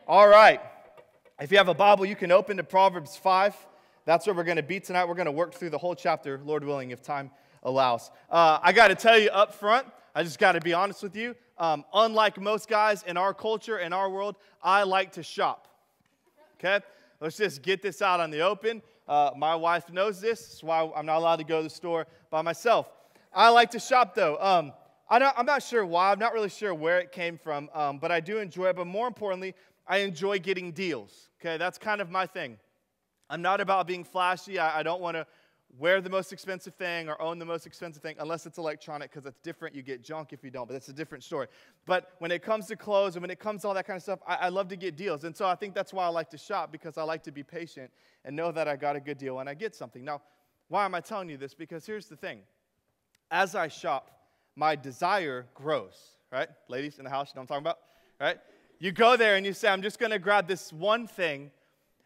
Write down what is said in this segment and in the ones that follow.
All right. If you have a Bible, you can open to Proverbs 5. That's where we're going to be tonight. We're going to work through the whole chapter, Lord willing, if time allows. I got to tell you up front, I just got to be honest with you. Unlike most guys in our culture, in our world, I like to shop. Okay? Let's just get this out on the open. My wife knows this. That's why I'm not allowed to go to the store by myself. I like to shop, though. I'm not sure why. I'm not really sure where it came from, but I do enjoy it. But more importantly, I enjoy getting deals. Okay, that's kind of my thing. I'm not about being flashy. I don't want to wear the most expensive thing or own the most expensive thing unless it's electronic, because it's different. You get junk if you don't, but that's a different story. But when it comes to clothes and when it comes to all that kind of stuff, I love to get deals. And so I think that's why I like to shop, because I like to be patient and know that I got a good deal when I get something. Now, why am I telling you this? Because here's the thing. As I shop, my desire grows, right? Ladies in the house, you know what I'm talking about, right? You go there and you say, I'm just going to grab this one thing,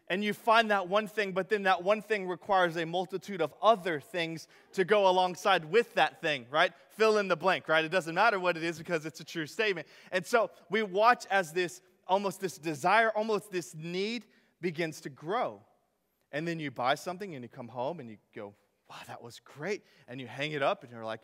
and you find that one thing, but then that one thing requires a multitude of other things to go alongside with that thing, right? Fill in the blank, right? It doesn't matter what it is because it's a true statement. And so we watch as this desire, almost this need begins to grow. And then you buy something and you come home and you go, wow, that was great. And you hang it up and you're like,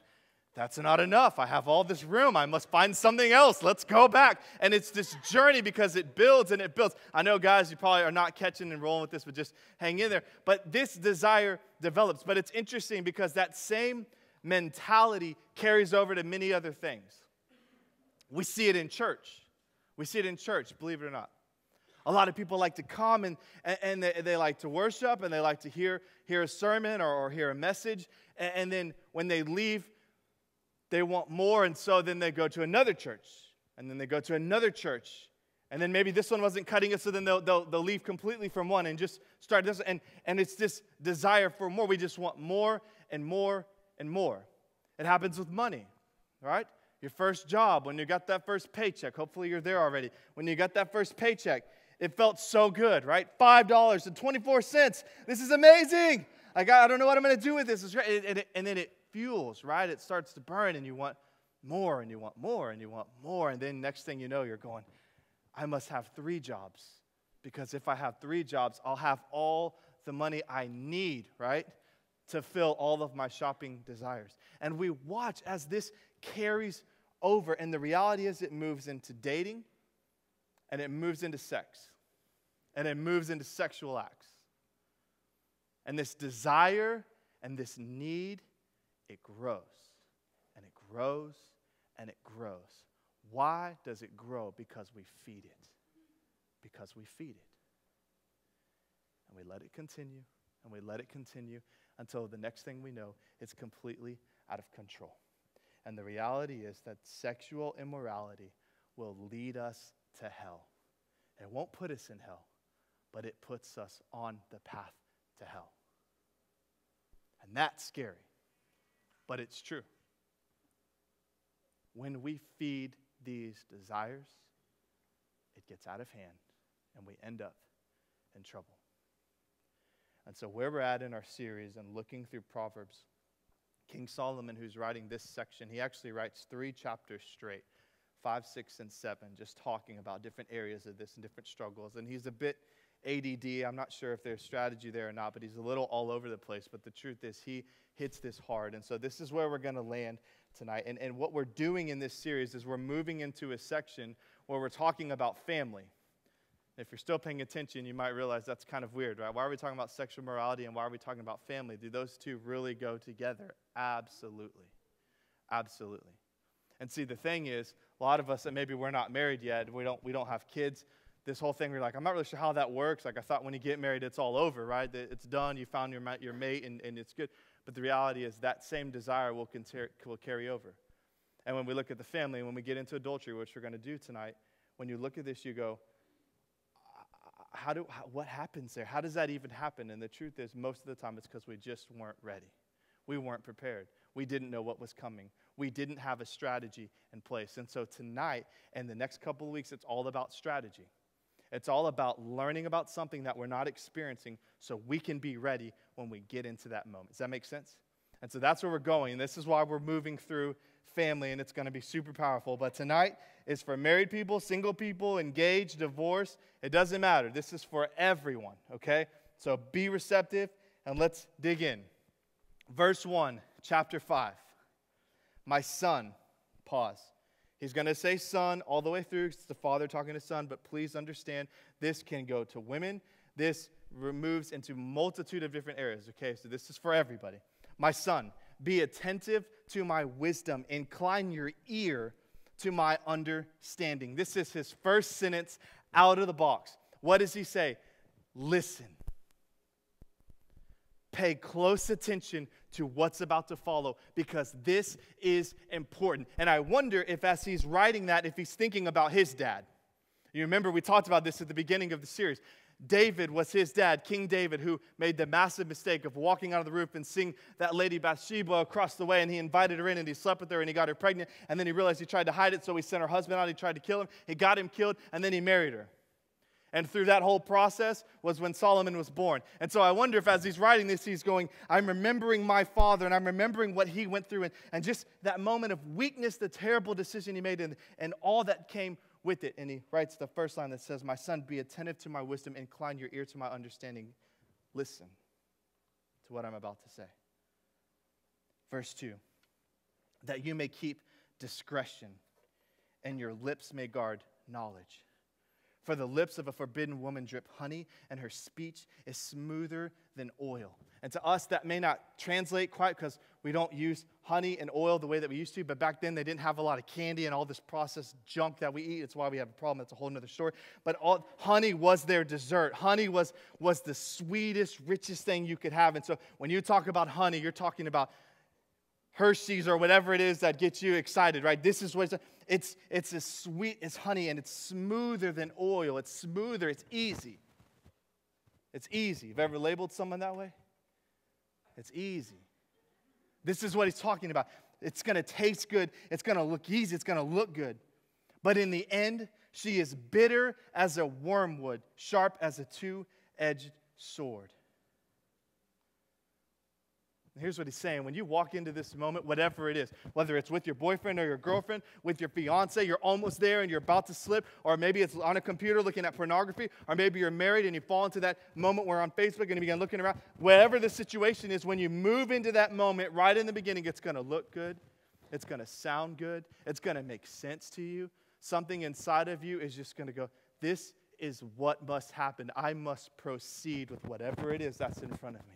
that's not enough. I have all this room. I must find something else. Let's go back. And it's this journey because it builds and it builds. I know, guys, you probably are not catching and rolling with this, but just hang in there. But this desire develops. But it's interesting because that same mentality carries over to many other things. We see it in church. We see it in church, believe it or not. A lot of people like to come and they like to worship and they like to hear a sermon or hear a message. And then when they leave, they want more, and so then they go to another church, and then they go to another church, and then maybe this one wasn't cutting it, so then they'll leave completely from one and just start this, and it's this desire for more. We just want more and more and more. It happens with money, right? Your first job, when you got that first paycheck, hopefully you're there already. When you got that first paycheck, it felt so good, right? $5.24. This is amazing. Like, I don't know what I'm going to do with this. It's great. And then it fuels, right? It starts to burn and you want more and you want more and you want more. And then next thing you know, you're going, I must have 3 jobs, because if I have 3 jobs, I'll have all the money I need, right, to fill all of my shopping desires. And we watch as this carries over, and the reality is it moves into dating, and it moves into sex, and it moves into sexual acts. And this desire and this need, it grows, and it grows, and it grows. Why does it grow? Because we feed it. Because we feed it. And we let it continue, and we let it continue until the next thing we know, it's completely out of control. And the reality is that sexual immorality will lead us to hell. It won't put us in hell, but it puts us on the path to hell. And that's scary. But it's true. When we feed these desires, it gets out of hand, and we end up in trouble. And so where we're at in our series and looking through Proverbs, King Solomon, who's writing this section, he actually writes 3 chapters straight, 5, 6, and 7, just talking about different areas of this and different struggles. And he's a bit ADD. I'm not sure if there's strategy there or not, but he's a little all over the place. But the truth is, he hits this hard. And so this is where we're going to land tonight. And what we're doing in this series is we're moving into a section where we're talking about family. If you're still paying attention, you might realize that's kind of weird, right? Why are we talking about sexual morality and why are we talking about family? Do those two really go together? Absolutely. Absolutely. And see, the thing is, a lot of us that maybe we're not married yet, we don't have kids, this whole thing, we're like, I'm not really sure how that works. Like, I thought when you get married, it's all over, right? It's done. You found your mate, and it's good. But the reality is that same desire will carry over. And when we look at the family, and when we get into adultery, which we're going to do tonight, when you look at this, you go, what happens there? How does that even happen? And the truth is, most of the time, it's because we just weren't ready. We weren't prepared. We didn't know what was coming. We didn't have a strategy in place. And so tonight and the next couple of weeks, it's all about strategy. It's all about learning about something that we're not experiencing so we can be ready when we get into that moment. Does that make sense? And so that's where we're going. And this is why we're moving through family, and it's going to be super powerful. But tonight is for married people, single people, engaged, divorced. It doesn't matter. This is for everyone, okay? So be receptive, and let's dig in. Verse 1, chapter 5. My son, pause. He's going to say son all the way through. It's the father talking to son, but please understand this can go to women. This moves into a multitude of different areas, okay? So this is for everybody. My son, be attentive to my wisdom. Incline your ear to my understanding. This is his first sentence out of the box. What does he say? Listen. Pay close attention to what's about to follow, because this is important. And I wonder if as he's writing that, if he's thinking about his dad. You remember we talked about this at the beginning of the series. David was his dad, King David, who made the massive mistake of walking out of the roof and seeing that lady Bathsheba across the way, and he invited her in and he slept with her and he got her pregnant, and then he realized he tried to hide it, so he sent her husband out, he tried to kill him, he got him killed, and then he married her. And through that whole process was when Solomon was born. And so I wonder if as he's writing this, he's going, I'm remembering my father, and I'm remembering what he went through, and just that moment of weakness, the terrible decision he made, and all that came with it. And he writes the first line that says, my son, be attentive to my wisdom, incline your ear to my understanding. Listen to what I'm about to say. Verse 2, that you may keep discretion, and your lips may guard knowledge. For the lips of a forbidden woman drip honey, and her speech is smoother than oil. And to us, that may not translate quite because we don't use honey and oil the way that we used to. But back then, they didn't have a lot of candy and all this processed junk that we eat. It's why we have a problem. That's a whole other story. But honey was their dessert. Honey was the sweetest, richest thing you could have. And so when you talk about honey, you're talking about Hershey's or whatever it is that gets you excited, right? This is what it's as sweet as honey, and it's smoother than oil. It's smoother. It's easy. It's easy. Have you ever labeled someone that way? It's easy. This is what he's talking about. It's going to taste good. It's going to look easy. It's going to look good. But in the end, she is bitter as a wormwood, sharp as a two-edged sword. Here's what he's saying. When you walk into this moment, whatever it is, whether it's with your boyfriend or your girlfriend, with your fiance, you're almost there and you're about to slip, or maybe it's on a computer looking at pornography, or maybe you're married and you fall into that moment where on Facebook and you begin looking around. Whatever the situation is, when you move into that moment right in the beginning, it's going to look good. It's going to sound good. It's going to make sense to you. Something inside of you is just going to go, this is what must happen. I must proceed with whatever it is that's in front of me.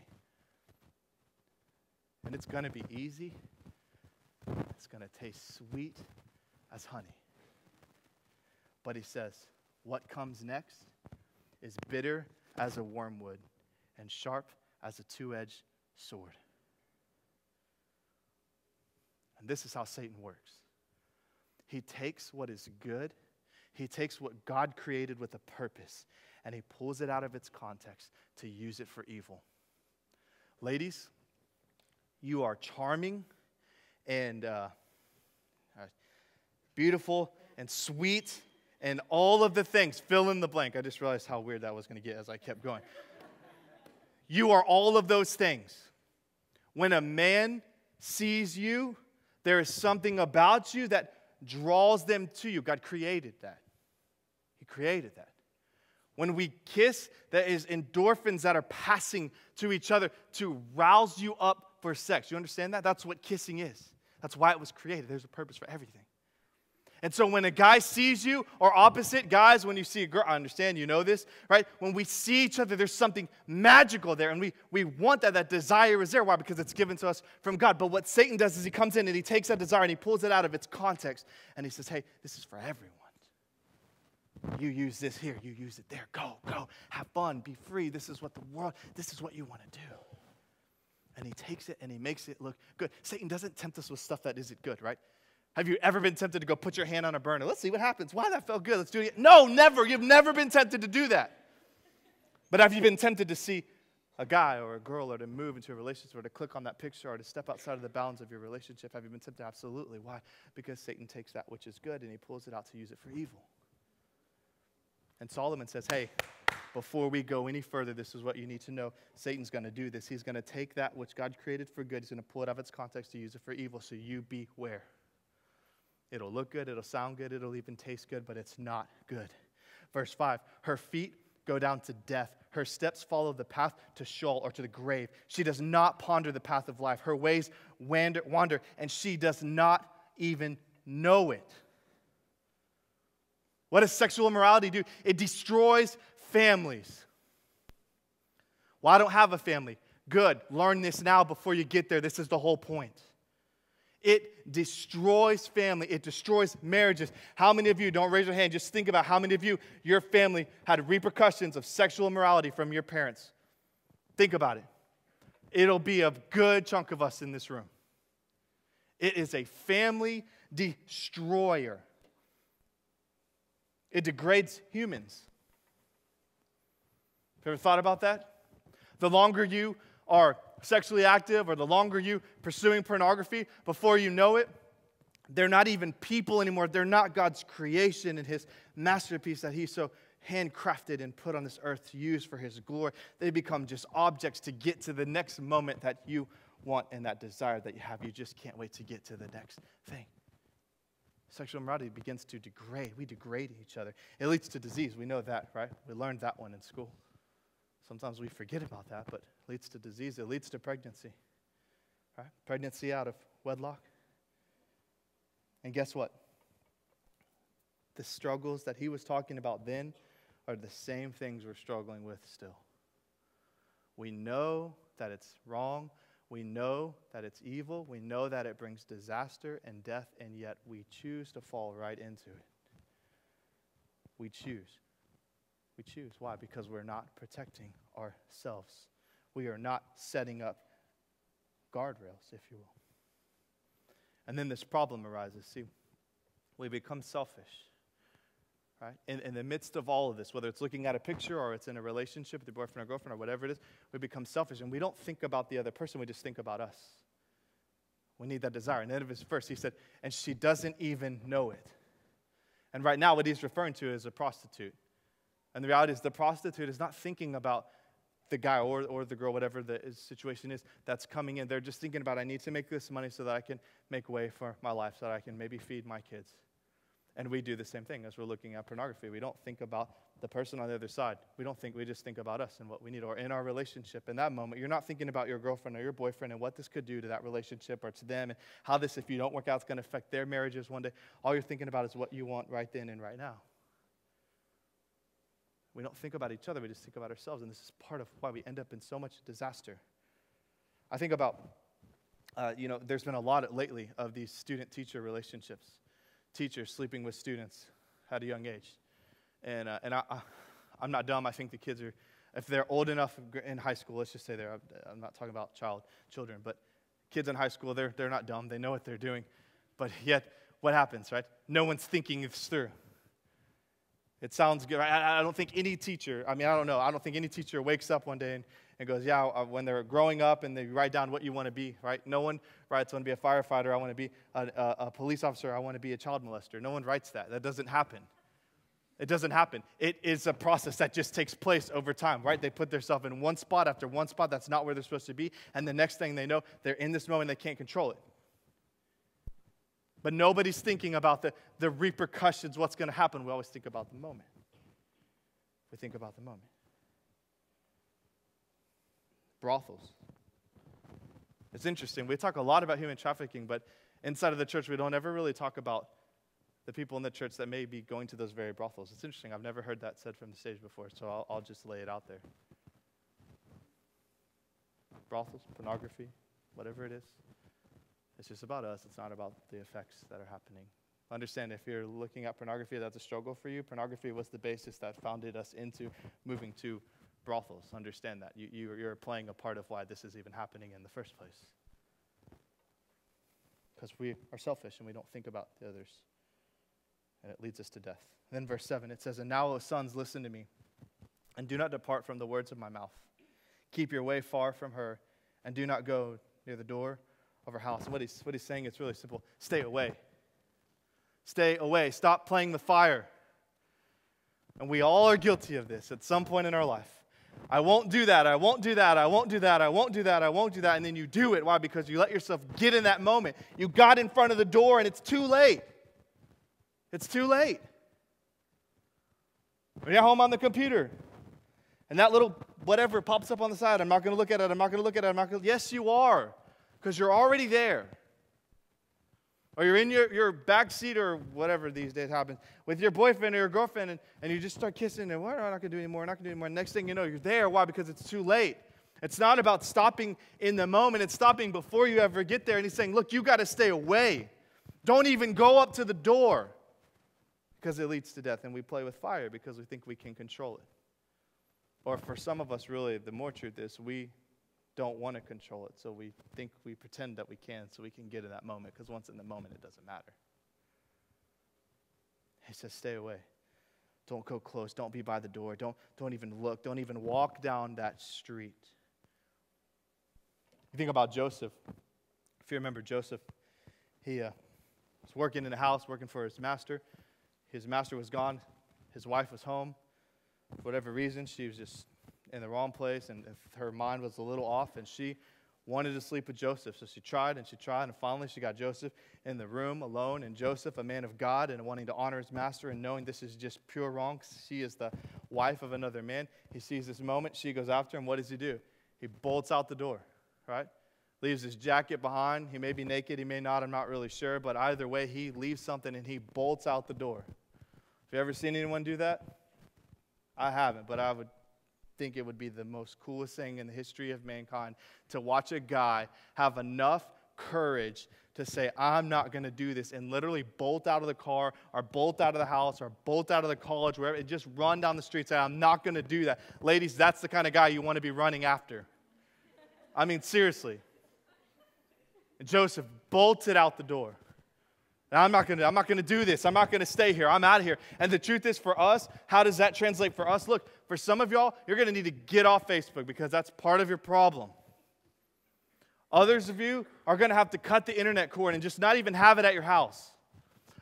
And it's going to be easy. It's going to taste sweet as honey. But he says, what comes next is bitter as a wormwood and sharp as a two-edged sword. And this is how Satan works. He takes what is good, he takes what God created with a purpose, and he pulls it out of its context to use it for evil. Ladies, you are charming and beautiful and sweet and all of the things. Fill in the blank. I just realized how weird that was going to get as I kept going. You are all of those things. When a man sees you, there is something about you that draws them to you. God created that. He created that. When we kiss, there is endorphins that are passing to each other to rouse you up for sex. You understand that? That's what kissing is. That's why it was created. There's a purpose for everything. And so when a guy sees you, or opposite, guys, when you see a girl, I understand, you know this, right? When we see each other, there's something magical there, and we want that. That desire is there. Why? Because it's given to us from God. But what Satan does is he comes in and he takes that desire and he pulls it out of its context, and he says, hey, this is for everyone. You use this here, you use it there. Go, have fun, be free. This is what you want to do. And he takes it and he makes it look good. Satan doesn't tempt us with stuff that isn't good, right? Have you ever been tempted to go put your hand on a burner? Let's see what happens. Wow, that felt good. Let's do it again. No, never. You've never been tempted to do that. But have you been tempted to see a guy or a girl or to move into a relationship or to click on that picture or to step outside of the bounds of your relationship? Have you been tempted? Absolutely. Why? Because Satan takes that which is good and he pulls it out to use it for evil. And Solomon says, hey, before we go any further, this is what you need to know. Satan's going to do this. He's going to take that which God created for good. He's going to pull it out of its context to use it for evil. So you beware. It'll look good, it'll sound good, it'll even taste good, but it's not good. Verse 5, her feet go down to death. Her steps follow the path to Sheol, or to the grave. She does not ponder the path of life. Her ways wander, and she does not even know it. What does sexual immorality do? It destroys families. Well, I don't have a family. Good. Learn this now before you get there. This is the whole point. It destroys family. It destroys marriages. How many of you, don't raise your hand, just think about how many of you, your family had repercussions of sexual immorality from your parents. Think about it. It'll be a good chunk of us in this room. It is a family destroyer. It degrades humans. Have you ever thought about that? The longer you are sexually active, or the longer you pursuing pornography, before you know it, they're not even people anymore. They're not God's creation and His masterpiece that He so handcrafted and put on this earth to use for His glory. They become just objects to get to the next moment that you want and that desire that you have. You just can't wait to get to the next thing. Sexual immorality begins to degrade. We degrade each other. It leads to disease. We know that, right? We learned that one in school. Sometimes we forget about that, but it leads to disease. It leads to pregnancy, right? Pregnancy out of wedlock. And guess what? The struggles that he was talking about then are the same things we're struggling with still. We know that it's wrong. We know that it's evil. We know that it brings disaster and death, and yet we choose to fall right into it. We choose. We choose. Why? Because we're not protecting ourselves. We are not setting up guardrails, if you will. And then this problem arises. See, we become selfish, right? In the midst of all of this, whether it's looking at a picture or it's in a relationship with your boyfriend or girlfriend or whatever it is, we become selfish, and we don't think about the other person. We just think about us. We need that desire. And the end of his verse, he said, and she doesn't even know it. And right now, what he's referring to is a prostitute. And the reality is the prostitute is not thinking about the guy or the girl, whatever the situation is, that's coming in. They're just thinking about, I need to make this money so that I can make way for my life, so that I can maybe feed my kids. And we do the same thing as we're looking at pornography. We don't think about the person on the other side. We just think about us and what we need. Or in our relationship, in that moment, you're not thinking about your girlfriend or your boyfriend and what this could do to that relationship or to them, and how this, if you don't work out, is going to affect their marriages one day. All you're thinking about is what you want right then and right now. We don't think about each other, we just think about ourselves, and this is part of why we end up in so much disaster. I think about, there's been a lot lately of these student-teacher relationships. Teachers sleeping with students at a young age. And I'm not dumb. I think the kids are, if they're old enough in high school, let's just say I'm not talking about children, but kids in high school, they're not dumb. They know what they're doing. But yet, what happens, right? No one's thinking this through. It sounds good. I don't think any teacher, I don't think any teacher wakes up one day and goes, when they're growing up and they write down what you want to be, right? No one writes, I want to be a firefighter, I want to be a police officer, I want to be a child molester. No one writes that. That doesn't happen. It doesn't happen. It is a process that just takes place over time, right? They put themselves in one spot after one spot. That's not where they're supposed to be. And the next thing they know, they're in this moment, they can't control it. But nobody's thinking about the repercussions, what's going to happen. We always think about the moment. We think about the moment. Brothels. It's interesting. We talk a lot about human trafficking, but inside of the church, we don't ever really talk about the people in the church that may be going to those very brothels. It's interesting. I've never heard that said from the stage before, so I'll just lay it out there. Brothels, pornography, whatever it is. It's just about us. It's not about the effects that are happening. Understand, if you're looking at pornography, that's a struggle for you. Pornography was the basis that founded us into moving to brothels. Understand that. You're playing a part of why this is even happening in the first place. Because we are selfish and we don't think about the others. And it leads us to death. And then verse 7, it says, and now, O sons, listen to me, and do not depart from the words of my mouth. Keep your way far from her, and do not go near the door of her house. And what he's saying, it's really simple. Stay away. Stay away. Stop playing the fire. And we all are guilty of this at some point in our life. I won't do that. I won't do that. I won't do that. I won't do that. I won't do that. And then you do it. Why? Because you let yourself get in that moment. You got in front of the door and it's too late. It's too late. When you're home on the computer, and that little whatever pops up on the side, I'm not going to look at it, I'm not going to look at it, I'm not going to. Yes, you are, because you're already there. Or you're in your back seat or whatever these days happens with your boyfriend or your girlfriend, and you just start kissing, and what am I not going to do anymore, not going to do anymore. Next thing you know, you're there. Why? Because it's too late. It's not about stopping in the moment. It's stopping before you ever get there. And he's saying, look, you got to stay away. Don't even go up to the door because it leads to death. And we play with fire because we think we can control it. Or for some of us, really, the more truth is we don't want to control it. So we think we pretend that we can so we can get in that moment, because once in the moment, it doesn't matter. He says, stay away. Don't go close. Don't be by the door. Don't even look. Don't even walk down that street. You think about Joseph. If you remember Joseph, he was working in a house, working for his master. His master was gone. His wife was home. For whatever reason, she was just in the wrong place, and her mind was a little off, and she wanted to sleep with Joseph. So she tried, and finally she got Joseph in the room alone. And Joseph, a man of God and wanting to honor his master and knowing this is just pure wrong, she is the wife of another man. He sees this moment. She goes after him. What does he do? He bolts out the door, right? Leaves his jacket behind. He may be naked. He may not. I'm not really sure. But either way, he leaves something, and he bolts out the door. Have you ever seen anyone do that? I haven't, but I would think it would be the most coolest thing in the history of mankind to watch a guy have enough courage to say, I'm not going to do this, and literally bolt out of the car or bolt out of the house or bolt out of the college, wherever, and just run down the street and say, I'm not going to do that. Ladies, that's the kind of guy you want to be running after. I mean, seriously. And Joseph bolted out the door. Now, I'm not going to do this. I'm not going to stay here. I'm out of here. And the truth is, for us, how does that translate for us? Look, for some of y'all, you're going to need to get off Facebook because that's part of your problem. Others of you are going to have to cut the internet cord and just not even have it at your house.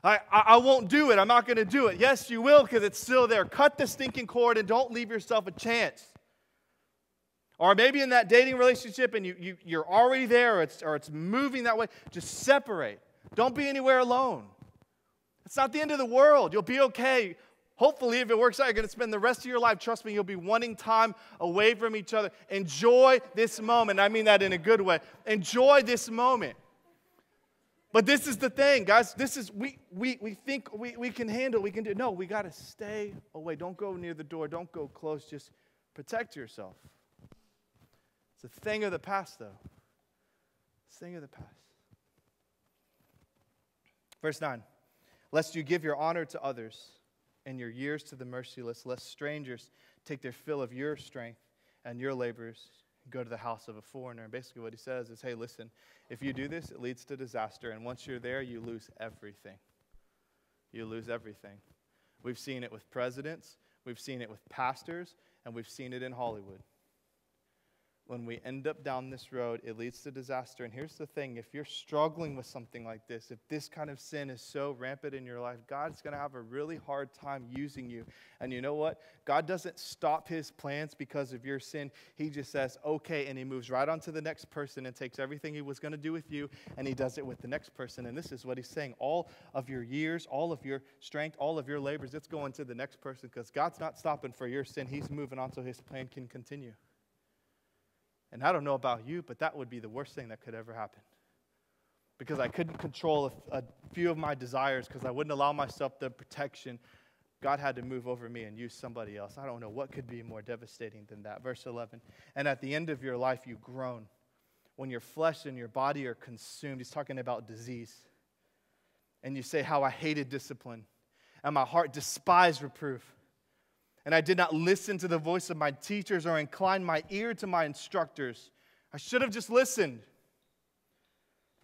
I won't do it. I'm not going to do it. Yes, you will, because it's still there. Cut the stinking cord and don't leave yourself a chance. Or maybe in that dating relationship and you're already there, or it's moving that way, just separate. Don't be anywhere alone. It's not the end of the world. You'll be okay. Hopefully, if it works out, you're going to spend the rest of your life, trust me, you'll be wanting time away from each other. Enjoy this moment. I mean that in a good way. Enjoy this moment. But this is the thing, guys. This is, we think we can handle, we can do. No, we got to stay away. Don't go near the door. Don't go close. Just protect yourself. It's a thing of the past, though. It's a thing of the past. Verse 9, lest you give your honor to others and your years to the merciless, lest strangers take their fill of your strength and your labors and go to the house of a foreigner. And basically what he says is, hey, listen, if you do this, it leads to disaster. And once you're there, you lose everything. You lose everything. We've seen it with presidents, we've seen it with pastors, and we've seen it in Hollywood. When we end up down this road, it leads to disaster. And here's the thing. If you're struggling with something like this, if this kind of sin is so rampant in your life, God's going to have a really hard time using you. And you know what? God doesn't stop his plans because of your sin. He just says, okay, and he moves right on to the next person and takes everything he was going to do with you, and he does it with the next person. And this is what he's saying. All of your years, all of your strength, all of your labors, it's going to the next person because God's not stopping for your sin. He's moving on so his plan can continue. And I don't know about you, but that would be the worst thing that could ever happen. Because I couldn't control a few of my desires because I wouldn't allow myself the protection. God had to move over me and use somebody else. I don't know what could be more devastating than that. Verse 11, and at the end of your life you groan. When your flesh and your body are consumed, he's talking about disease. And you say, how I hated discipline, and my heart despised reproof. And I did not listen to the voice of my teachers or incline my ear to my instructors. I should have just listened.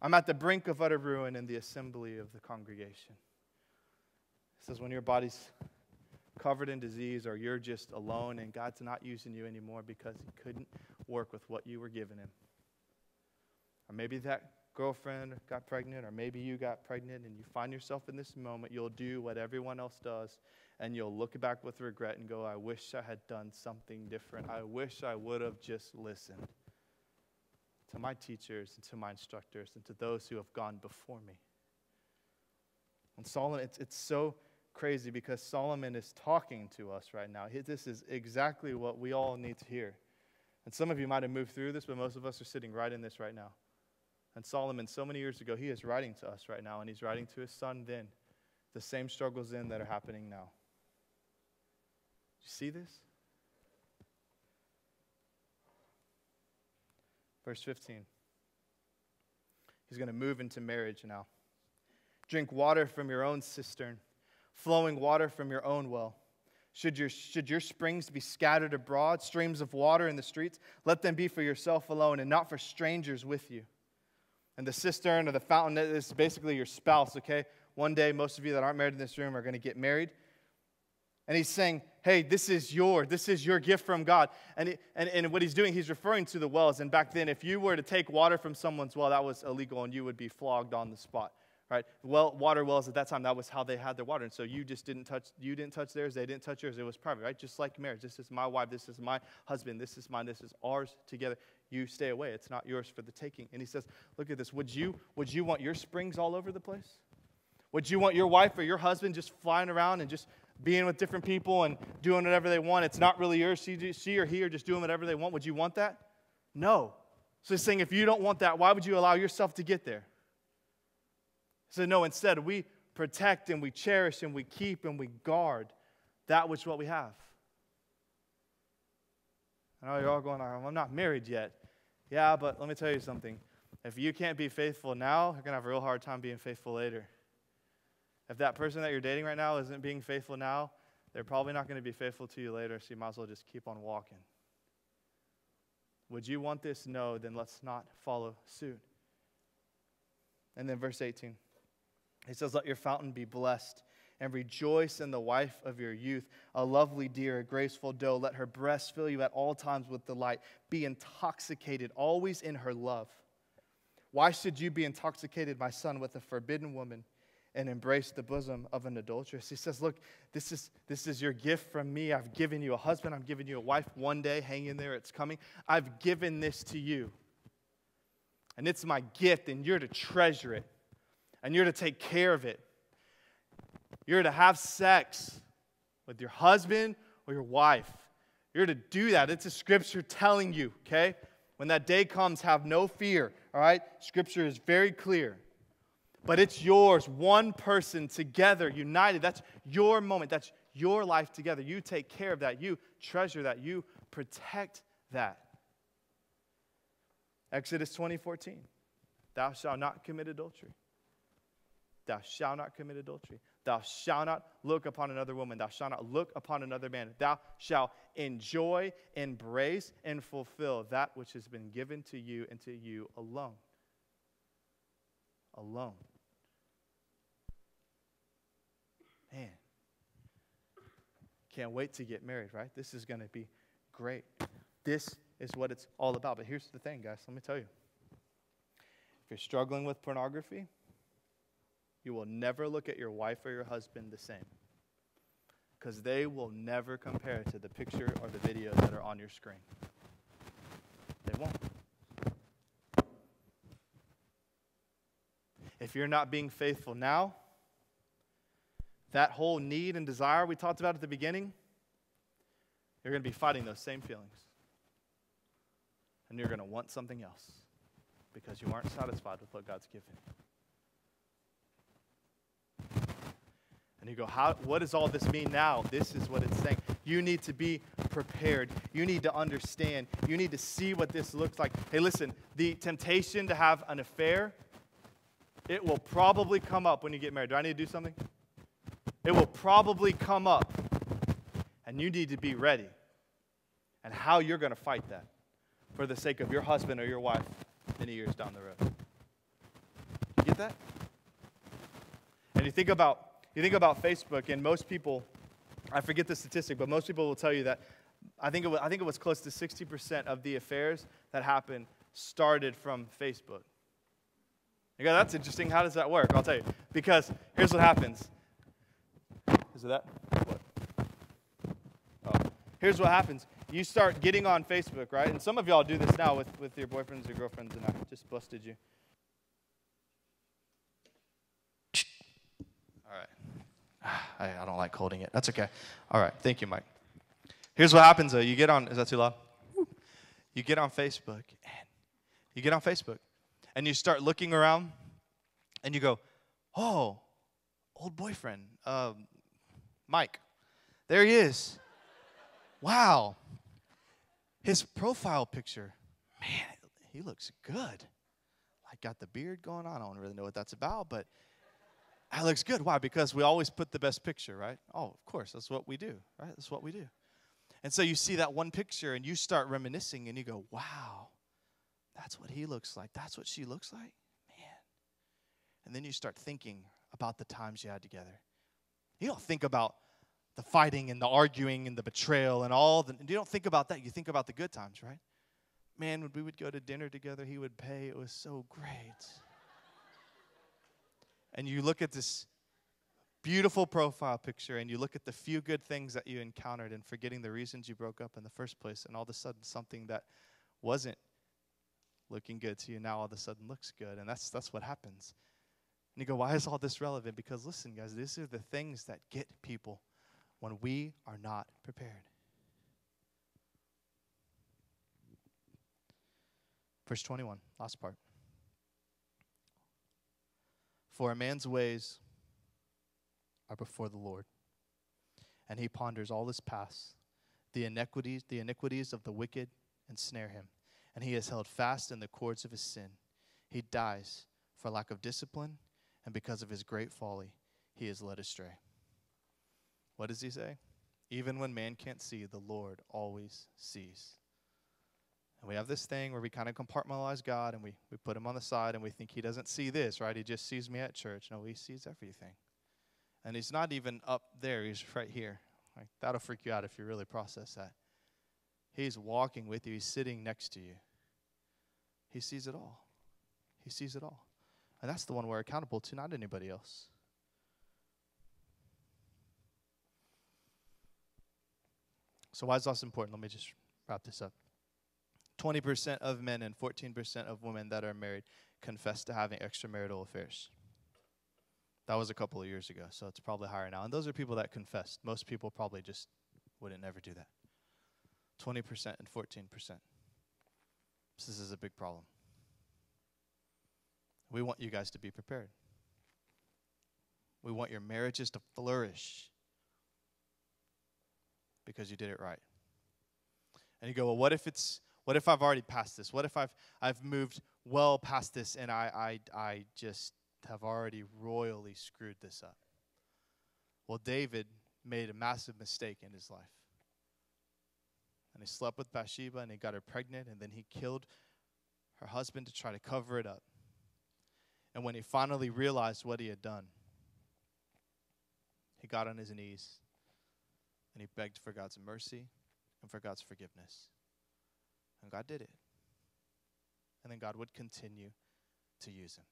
I'm at the brink of utter ruin in the assembly of the congregation. It says when your body's covered in disease or you're just alone and God's not using you anymore because he couldn't work with what you were giving him. Or maybe that girlfriend got pregnant, or maybe you got pregnant and you find yourself in this moment, you'll do what everyone else does. And you'll look back with regret and go, I wish I had done something different. I wish I would have just listened to my teachers and to my instructors and to those who have gone before me. And Solomon, it's so crazy because Solomon is talking to us right now. This is exactly what we all need to hear. And some of you might have moved through this, but most of us are sitting right in this right now. And Solomon, so many years ago, he is writing to us right now, and he's writing to his son then. The same struggles then that are happening now. You see this? Verse 15. He's going to move into marriage now. Drink water from your own cistern, flowing water from your own well. Should your springs be scattered abroad, streams of water in the streets, let them be for yourself alone and not for strangers with you. And the cistern or the fountain is basically your spouse, okay? One day, most of you that aren't married in this room are going to get married. And he's saying, hey, this is your gift from God. And what he's doing, he's referring to the wells. And back then, if you were to take water from someone's well, that was illegal and you would be flogged on the spot. Right? Water wells at that time, that was how they had their water. And so you didn't touch theirs, they didn't touch yours. It was private, right? Just like marriage. This is my wife, this is my husband, this is mine, this is ours together. You stay away. It's not yours for the taking. And he says, look at this. Would you want your springs all over the place? Would you want your wife or your husband just flying around and just being with different people and doing whatever they want? It's not really yours. She or he are just doing whatever they want. Would you want that? No. So he's saying, if you don't want that, why would you allow yourself to get there? So no, instead, we protect and we cherish and we keep and we guard that which what we have. I know you're all going, I'm not married yet. Yeah, but let me tell you something. If you can't be faithful now, you're going to have a real hard time being faithful later. If that person that you're dating right now isn't being faithful now, they're probably not going to be faithful to you later, so you might as well just keep on walking. Would you want this? No, then let's not follow suit. And then verse 18. He says, let your fountain be blessed and rejoice in the wife of your youth, a lovely deer, a graceful doe. Let her breast fill you at all times with delight. Be intoxicated always in her love. Why should you be intoxicated, my son, with a forbidden woman and embrace the bosom of an adulteress? He says, look, this is your gift from me. I've given you a husband. I'm giving you a wife. One day, hang in there. It's coming. I've given this to you. And it's my gift, and you're to treasure it. And you're to take care of it. You're to have sex with your husband or your wife. You're to do that. It's a scripture telling you, okay? When that day comes, have no fear, all right? Scripture is very clear. But it's yours, one person together, united. That's your moment. That's your life together. You take care of that. You treasure that. You protect that. Exodus 20:14. Thou shalt not commit adultery. Thou shalt not commit adultery. Thou shalt not look upon another woman. Thou shalt not look upon another man. Thou shalt enjoy, embrace, and fulfill that which has been given to you and to you alone. Alone. Man. Can't wait to get married, right? This is going to be great. This is what it's all about. But here's the thing, guys. Let me tell you. If you're struggling with pornography, you will never look at your wife or your husband the same, because they will never compare to the picture or the videos that are on your screen. They won't. If you're not being faithful now, that whole need and desire we talked about at the beginning, you're going to be fighting those same feelings. And you're going to want something else because you aren't satisfied with what God's given. And you go, what does all this mean now? This is what it's saying. You need to be prepared. You need to understand. You need to see what this looks like. Hey, listen, the temptation to have an affair, it will probably come up when you get married. Do I need to do something? It will probably come up. And you need to be ready. And how you're going to fight that for the sake of your husband or your wife many years down the road. You get that? And you think about Facebook, and most people, I forget the statistic, but most people will tell you that I think it was close to 60% of the affairs that happened started from Facebook. You go, that's interesting. How does that work? I'll tell you. Because here's what happens. Is it that? What? Oh. Here's what happens. You start getting on Facebook, right? And some of y'all do this now with your boyfriends or girlfriends, and I just busted you. I don't like holding it. That's okay. All right. Thank you, Mike. Here's what happens, though. You get on, is that too loud? You get on Facebook, and you start looking around, and you go, oh, old boyfriend, Mike. There he is. Wow. His profile picture, man, he looks good. Like, got the beard going on. I don't really know what that's about, but that looks good. Why? Because we always put the best picture, right? Oh, of course. That's what we do, right? That's what we do. And so you see that one picture, and you start reminiscing, and you go, wow, that's what he looks like. That's what she looks like? Man. And then you start thinking about the times you had together. You don't think about the fighting and the arguing and the betrayal and all. You don't think about that. You think about the good times, right? Man, when we would go to dinner together, he would pay. It was so great. And you look at this beautiful profile picture, and you look at the few good things that you encountered and forgetting the reasons you broke up in the first place, and all of a sudden something that wasn't looking good to you now all of a sudden looks good, and that's what happens. And you go, why is all this relevant? Because listen, guys, these are the things that get people when we are not prepared. Verse 21, last part. For a man's ways are before the Lord, and he ponders all his paths. The iniquities of the wicked ensnare him, and he is held fast in the cords of his sin. He dies for lack of discipline, and because of his great folly, he is led astray. What does he say? Even when man can't see, the Lord always sees. And we have this thing where we kind of compartmentalize God, and we put him on the side, and we think he doesn't see this, right? He just sees me at church. No, he sees everything. And he's not even up there. He's right here. Like, that'll freak you out if you really process that. He's walking with you. He's sitting next to you. He sees it all. He sees it all. And that's the one we're accountable to, not anybody else. So why is this important? Let me just wrap this up. 20% of men and 14% of women that are married confess to having extramarital affairs. That was a couple of years ago, so it's probably higher now. And those are people that confessed. Most people probably just wouldn't never do that. 20% and 14%. This is a big problem. We want you guys to be prepared. We want your marriages to flourish because you did it right. And you go, well, what if I've already passed this? What if I've moved well past this, and I just have already royally screwed this up? Well, David made a massive mistake in his life. And he slept with Bathsheba, and he got her pregnant, and then he killed her husband to try to cover it up. And when he finally realized what he had done, he got on his knees, and he begged for God's mercy and for God's forgiveness. And God did it. And then God would continue to use him.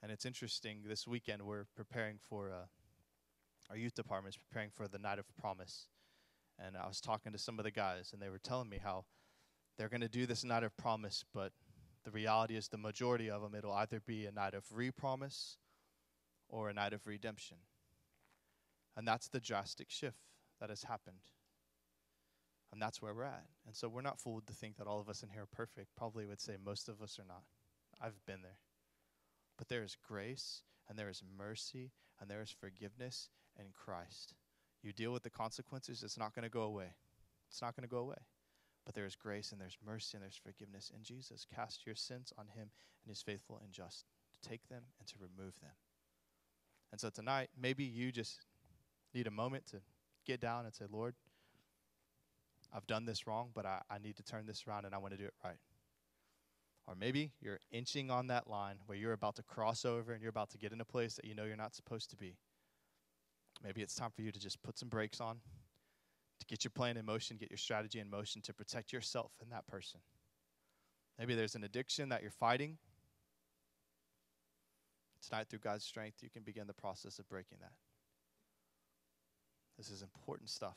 And it's interesting, this weekend we're preparing for, our youth department is preparing for the Night of Promise. And I was talking to some of the guys, and they were telling me how they're going to do this Night of Promise, but the reality is the majority of them, it'll either be a night of re-promise or a night of redemption. And that's the drastic shift that has happened. And that's where we're at. And so we're not fooled to think that all of us in here are perfect. Probably would say most of us are not. I've been there. But there is grace, and there is mercy, and there is forgiveness in Christ. You deal with the consequences, it's not going to go away. It's not going to go away. But there is grace, and there's mercy, and there's forgiveness in Jesus. Cast your sins on him, and he's faithful and just to take them and to remove them. And so tonight, maybe you just need a moment to get down and say, Lord, I've done this wrong, but I need to turn this around, and I want to do it right. Or maybe you're inching on that line where you're about to cross over and you're about to get in a place that you know you're not supposed to be. Maybe it's time for you to just put some brakes on, to get your plan in motion, get your strategy in motion to protect yourself and that person. Maybe there's an addiction that you're fighting. Tonight, through God's strength, you can begin the process of breaking that. This is important stuff.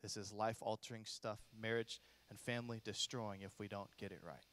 This is life-altering stuff, marriage and family destroying if we don't get it right.